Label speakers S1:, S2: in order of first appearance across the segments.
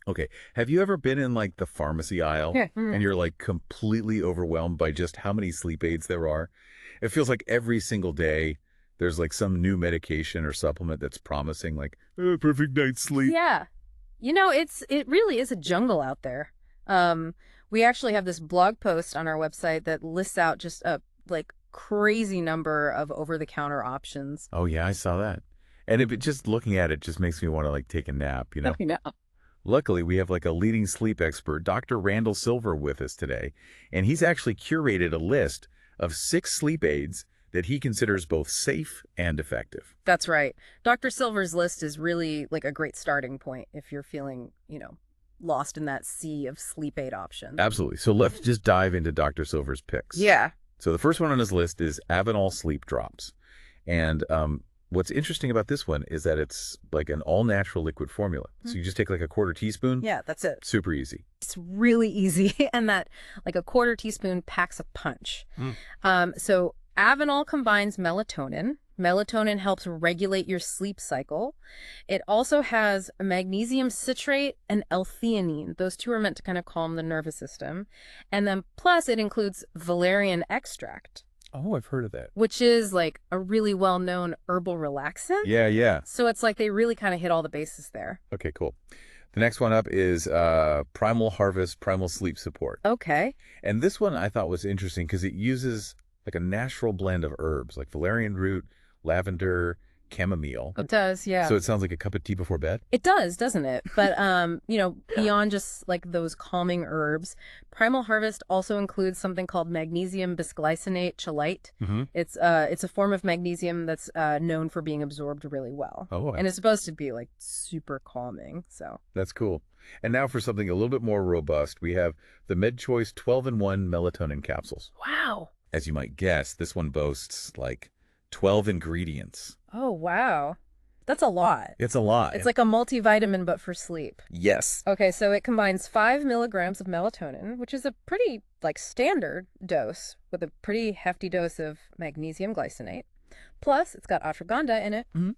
S1: Okay. Have you ever been in like the pharmacy aisle
S2: Yeah.
S1: and you're like completely overwhelmed by just how many sleep aids there are? It feels like every single day there's like some new medication or supplement that's promising like perfect night's sleep.
S2: Yeah. It really is a jungle out there. Um, we actually have this blog post on our website that lists out just a like crazy number of over-the-counter options.
S1: Oh yeah, I saw that. And just looking at it just makes me want to like take a nap, you know?
S2: You know.
S1: Luckily, we have like a leading sleep expert, Dr. Randall Silver, with us today, and he's actually curated a list of 6 sleep aids that he considers both safe and effective.
S2: That's right. Dr. Silver's list is really like a great starting point if you're feeling, lost in that sea of sleep aid options.
S1: Absolutely. So let's just dive into Dr. Silver's picks.
S2: Yeah.
S1: So the first one on his list is Avanol Sleep Drops. And what's interesting about this one is that it's like an all-natural liquid formula. So you just take like a quarter teaspoon,
S2: Yeah, that's it.
S1: super easy.
S2: It's really easy, and that like a quarter teaspoon packs a punch.
S1: Mm.
S2: So Avanol combines melatonin. Melatonin helps regulate your sleep cycle. It also has magnesium citrate and L-theanine. Those two are meant to kind of calm the nervous system. And then plus it includes valerian extract,
S1: Oh, I've heard of that.
S2: which is like a really well-known herbal relaxant.
S1: Yeah, yeah.
S2: So it's like they really kind of hit all the bases there.
S1: Okay, cool. The next one up is Primal Harvest Primal Sleep Support.
S2: Okay.
S1: And this one I thought was interesting because it uses like a natural blend of herbs like valerian root, lavender, chamomile.
S2: It does, yeah.
S1: So it sounds like a cup of tea before bed?
S2: It does, doesn't it? But beyond just like those calming herbs, Primal Harvest also includes something called magnesium bisglycinate chelate.
S1: Mm-hmm.
S2: It's a form of magnesium that's known for being absorbed really well.
S1: Oh,
S2: And it's supposed to be like super calming. So,
S1: that's cool. And now for something a little bit more robust, we have the MedChoice 12-in-1 melatonin capsules.
S2: wow.
S1: As you might guess, this one boasts like 12 ingredients.
S2: Oh, wow. That's a lot.
S1: It's a lot.
S2: It's like a multivitamin, but for sleep.
S1: Yes.
S2: Okay, so it combines 5 milligrams of melatonin, which is a pretty like standard dose with a pretty hefty dose of magnesium glycinate. Plus, it's got ashwagandha in it,
S1: Mhm.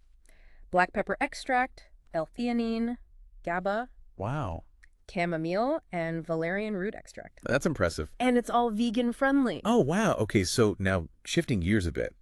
S2: black pepper extract, L-theanine, GABA,
S1: Wow.
S2: chamomile, and valerian root extract.
S1: That's impressive.
S2: And it's all vegan friendly.
S1: Oh, wow. Okay, so now shifting gears a bit,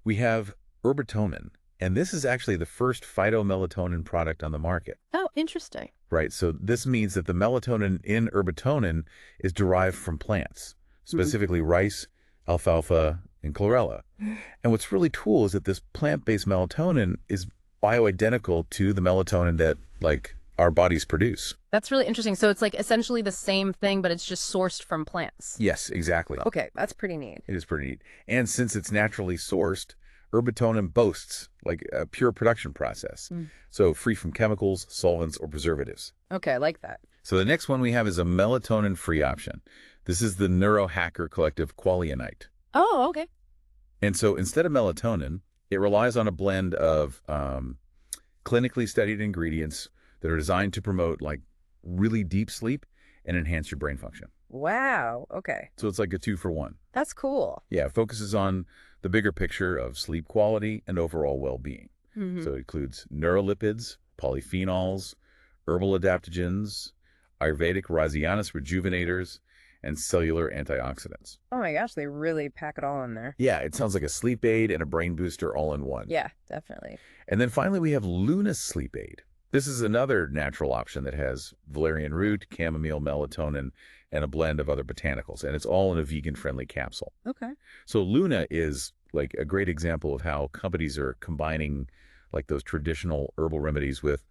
S1: we have Herbatonin, and this is actually the first phytomelatonin product on the market.
S2: Oh, interesting.
S1: Right, so this means that the melatonin in Herbatonin is derived from plants, specifically rice, alfalfa, and chlorella. And what's really cool is that this plant-based melatonin is bioidentical to the melatonin that like our bodies produce.
S2: That's really interesting. So it's like essentially the same thing, but it's just sourced from plants.
S1: Yes, exactly.
S2: Okay, that's pretty neat.
S1: It is pretty neat. And since it's naturally sourced, Herbatonin boasts like a pure production process. So free from chemicals, solvents, or preservatives.
S2: Okay, I like that.
S1: So the next one we have is a melatonin-free option. This is the neurohacker collective Qualionite.
S2: Oh, okay.
S1: And so instead of melatonin, it relies on a blend of clinically studied ingredients that are designed to promote like really deep sleep and enhance your brain function.
S2: Wow. Okay.
S1: So it's like a 2-for-1.
S2: That's cool.
S1: Yeah, it focuses on the bigger picture of sleep quality and overall well-being. So it includes neurolipids, polyphenols, herbal adaptogens, Ayurvedic Rasianus rejuvenators, and cellular antioxidants.
S2: Oh my gosh, they really pack it all in there.
S1: Yeah, it sounds like a sleep aid and a brain booster all in one.
S2: Yeah, definitely.
S1: And then finally, we have Luna Sleep Aid. This is another natural option that has valerian root, chamomile, melatonin, and a blend of other botanicals. And it's all in a vegan-friendly capsule.
S2: Okay.
S1: So Luna is like a great example of how companies are combining like those traditional herbal remedies with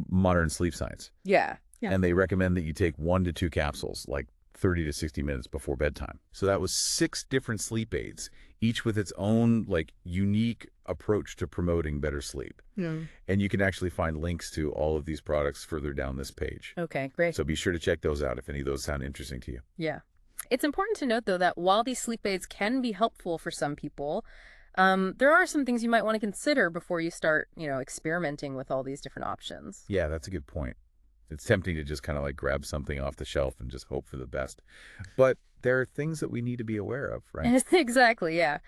S1: modern sleep science.
S2: Yeah. Yeah.
S1: And they recommend that you take 1 to 2 capsules, like 30 to 60 minutes before bedtime. So that was 6 different sleep aids, each with its own like unique approach to promoting better sleep.
S2: Yeah.
S1: And you can actually find links to all of these products further down this page.
S2: Okay, great.
S1: So be sure to check those out if any of those sound interesting to you.
S2: Yeah. It's important to note, though, that while these sleep aids can be helpful for some people, there are some things you might want to consider before you start, experimenting with all these different options.
S1: Yeah, that's a good point. It's tempting to just kind of like grab something off the shelf and just hope for the best. But there are things that we need to be aware of, right?
S2: Exactly, yeah.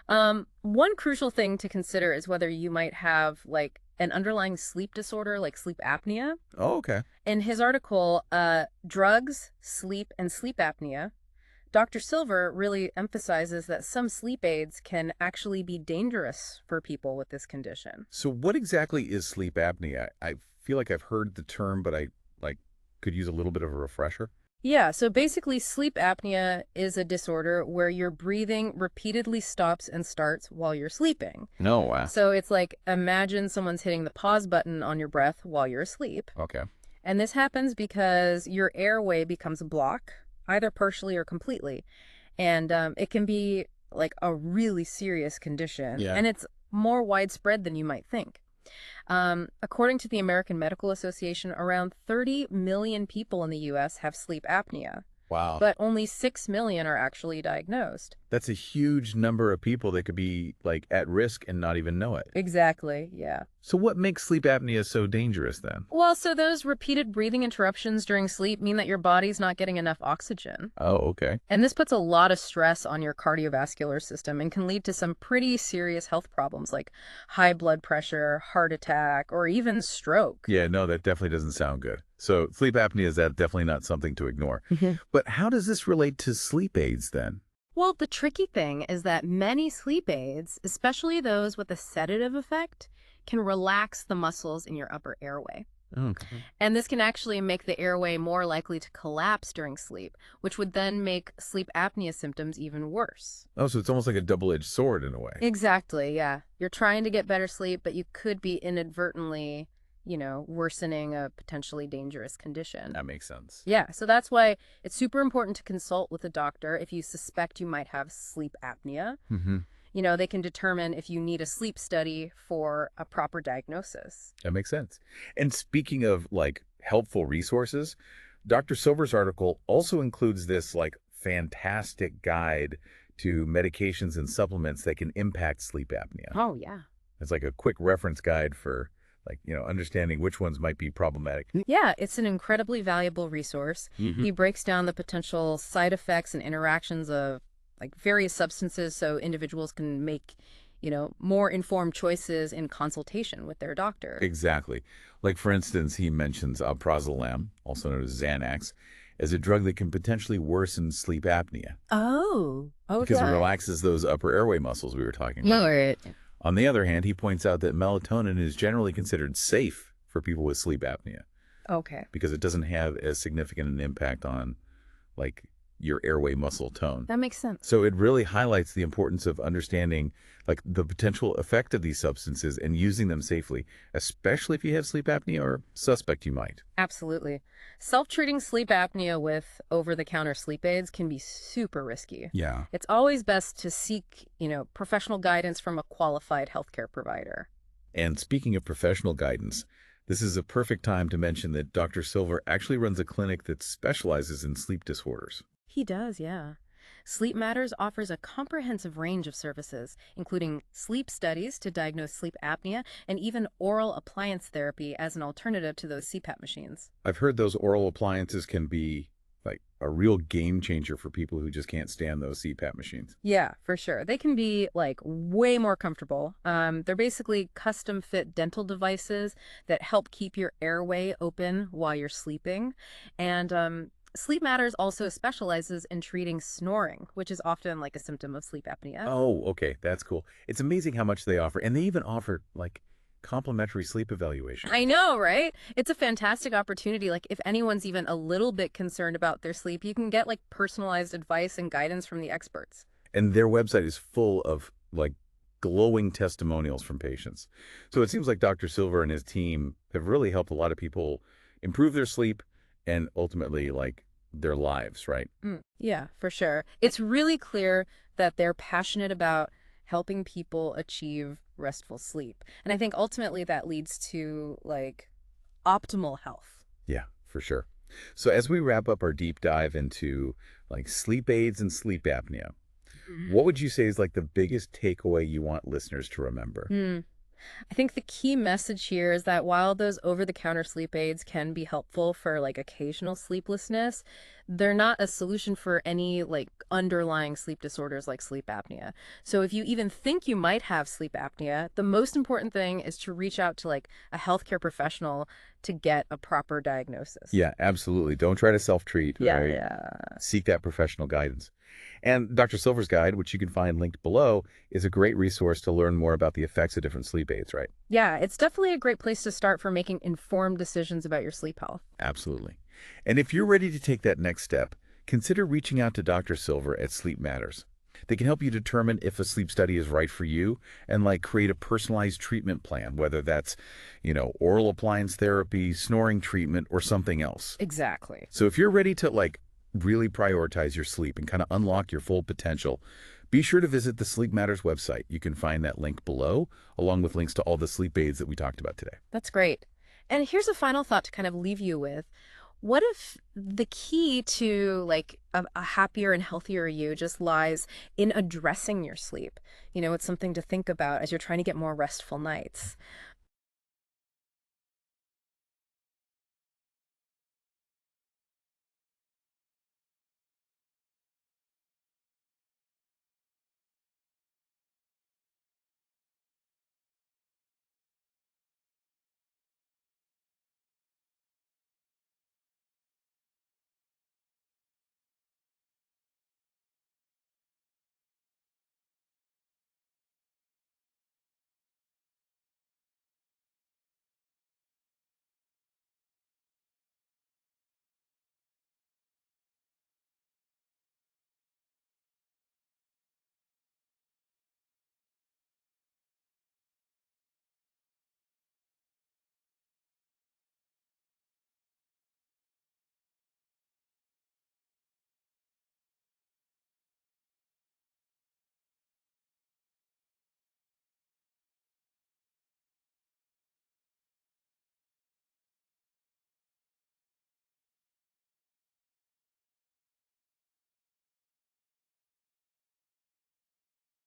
S2: One crucial thing to consider is whether you might have like an underlying sleep disorder, like sleep apnea.
S1: Oh, okay.
S2: In his article, Drugs, Sleep, and Sleep Apnea, Dr. Silver really emphasizes that some sleep aids can actually be dangerous for people with this condition.
S1: So what exactly is sleep apnea? I feel like I've heard the term, but I like could use a little bit of a refresher.
S2: Yeah, so basically, sleep apnea is a disorder where your breathing repeatedly stops and starts while you're sleeping.
S1: No, wow.
S2: So it's like imagine someone's hitting the pause button on your breath while you're asleep.
S1: Okay.
S2: And this happens because your airway becomes a block, either partially or completely. And it can be like a really serious condition.
S1: Yeah.
S2: And it's more widespread than you might think. According to the American Medical Association, around 30 million people in the U.S. have sleep apnea,
S1: Wow.
S2: but only 6 million are actually diagnosed.
S1: That's a huge number of people that could be like at risk and not even know it.
S2: Exactly, yeah.
S1: So what makes sleep apnea so dangerous then?
S2: Well, so those repeated breathing interruptions during sleep mean that your body's not getting enough oxygen.
S1: Oh, okay.
S2: And this puts a lot of stress on your cardiovascular system and can lead to some pretty serious health problems like high blood pressure, heart attack, or even stroke.
S1: Yeah, no, that definitely doesn't sound good. So sleep apnea is that definitely not something to ignore. But how does this relate to sleep aids then?
S2: Well, the tricky thing is that many sleep aids, especially those with a sedative effect, can relax the muscles in your upper airway.
S1: Okay.
S2: And this can actually make the airway more likely to collapse during sleep, which would then make sleep apnea symptoms even worse.
S1: Oh, so it's almost like a double-edged sword in a way.
S2: Exactly, yeah. You're trying to get better sleep, but you could be inadvertently, worsening a potentially dangerous condition.
S1: That makes sense.
S2: Yeah, so that's why it's super important to consult with a doctor if you suspect you might have sleep apnea.
S1: Mm-hmm.
S2: They can determine if you need a sleep study for a proper diagnosis.
S1: That makes sense. And speaking of like helpful resources, Dr. Silver's article also includes this like fantastic guide to medications and supplements that can impact sleep apnea.
S2: Oh, yeah.
S1: It's like a quick reference guide for understanding which ones might be problematic.
S2: Yeah, it's an incredibly valuable resource.
S1: Mm-hmm.
S2: He breaks down the potential side effects and interactions of like various substances so individuals can make, more informed choices in consultation with their doctor.
S1: Exactly. Like, for instance, he mentions alprazolam, also known as Xanax, as a drug that can potentially worsen sleep apnea
S2: Oh,
S1: because it relaxes those upper airway muscles we were talking about.
S2: Lower it.
S1: On the other hand, he points out that melatonin is generally considered safe for people with sleep apnea
S2: Okay.
S1: because it doesn't have as significant an impact on, like, your airway muscle tone.
S2: That makes sense.
S1: So it really highlights the importance of understanding like the potential effect of these substances and using them safely, especially if you have sleep apnea or suspect you might.
S2: Absolutely. Self-treating sleep apnea with over-the-counter sleep aids can be super risky.
S1: Yeah.
S2: It's always best to seek, professional guidance from a qualified healthcare provider.
S1: And speaking of professional guidance, this is a perfect time to mention that Dr. Silver actually runs a clinic that specializes in sleep disorders.
S2: He does, yeah. Sleep Matters offers a comprehensive range of services, including sleep studies to diagnose sleep apnea and even oral appliance therapy as an alternative to those CPAP machines.
S1: I've heard those oral appliances can be like a real game changer for people who just can't stand those CPAP machines.
S2: Yeah, for sure. They can be like way more comfortable. They're basically custom fit dental devices that help keep your airway open while you're sleeping. And Sleep Matters also specializes in treating snoring, which is often like a symptom of sleep apnea.
S1: Oh, okay. That's cool. It's amazing how much they offer. And they even offer like complimentary sleep evaluation.
S2: I know, right? It's a fantastic opportunity. Like if anyone's even a little bit concerned about their sleep, you can get like personalized advice and guidance from the experts.
S1: And their website is full of like glowing testimonials from patients. So it seems like Dr. Silver and his team have really helped a lot of people improve their sleep and ultimately like their lives, right?
S2: Yeah, for sure. It's really clear that they're passionate about helping people achieve restful sleep. And I think ultimately that leads to like optimal health.
S1: Yeah, for sure. So as we wrap up our deep dive into like sleep aids and sleep apnea, what would you say is like the biggest takeaway you want listeners to remember?
S2: I think the key message here is that while those over-the-counter sleep aids can be helpful for like occasional sleeplessness, they're not a solution for any like underlying sleep disorders like sleep apnea. So if you even think you might have sleep apnea, the most important thing is to reach out to like a healthcare professional to get a proper diagnosis.
S1: Yeah, absolutely. Don't try to self-treat,
S2: Yeah,
S1: right?
S2: yeah.
S1: Seek that professional guidance. And Dr. Silver's guide, which you can find linked below, is a great resource to learn more about the effects of different sleep aids, right?
S2: Yeah, it's definitely a great place to start for making informed decisions about your sleep health.
S1: Absolutely. And if you're ready to take that next step, consider reaching out to Dr. Silver at Sleep Matters. They can help you determine if a sleep study is right for you and like create a personalized treatment plan, whether that's, oral appliance therapy, snoring treatment, or something else.
S2: Exactly.
S1: So if you're ready to like really prioritize your sleep and kind of unlock your full potential, be sure to visit the Sleep Matters website. You can find that link below, along with links to all the sleep aids that we talked about today.
S2: That's great. And here's a final thought to kind of leave you with. What if the key to like a happier and healthier you just lies in addressing your sleep? It's something to think about as you're trying to get more restful nights.